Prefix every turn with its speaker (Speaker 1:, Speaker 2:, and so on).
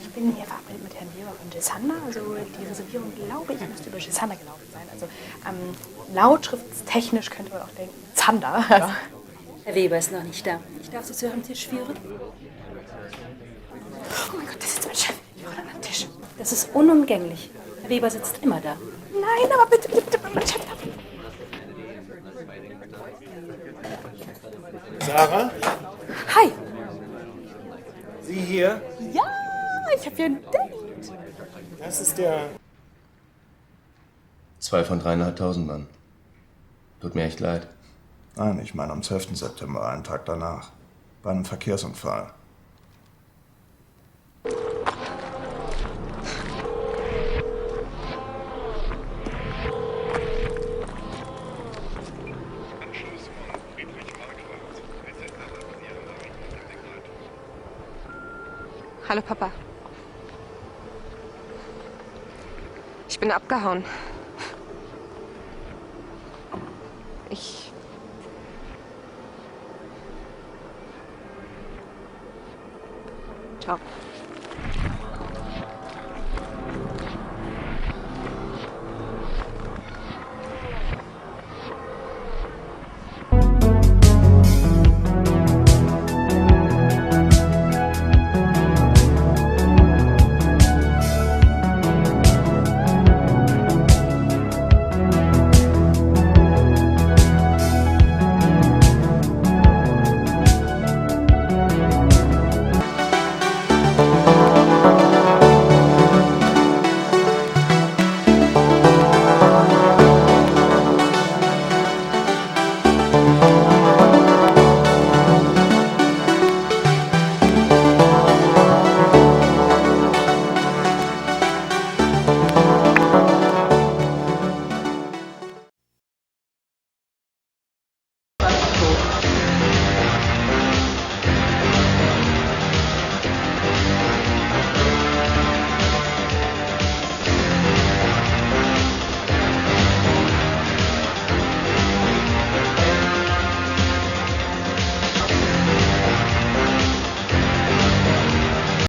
Speaker 1: Ich bin hier verabredet mit Herrn Weber von Gisanna. Also die Reservierung, glaube ich, müsste über Gisanna gelaufen sein. Also lautschriftstechnisch könnte man auch denken, Zander. Ja.
Speaker 2: Herr Weber ist noch nicht da. Ich darf Sie zu Ihrem Tisch führen.
Speaker 1: Oh mein Gott, das ist mein Chef. Ich brauche einen Tisch.
Speaker 2: Das ist unumgänglich. Herr Weber sitzt immer da.
Speaker 1: Nein, aber bitte, bitte, mein Chef darf.
Speaker 3: Sarah,
Speaker 1: Hi.
Speaker 3: Sie hier?
Speaker 1: Ja, ich habe hier ein Date.
Speaker 3: Das ist der...
Speaker 4: 2 von 3.500 Mann. Tut mir echt leid.
Speaker 5: Nein, ich meine am 12. September, einen Tag danach. Bei einem Verkehrsunfall.
Speaker 6: Hallo Papa. Ich bin abgehauen. Ciao.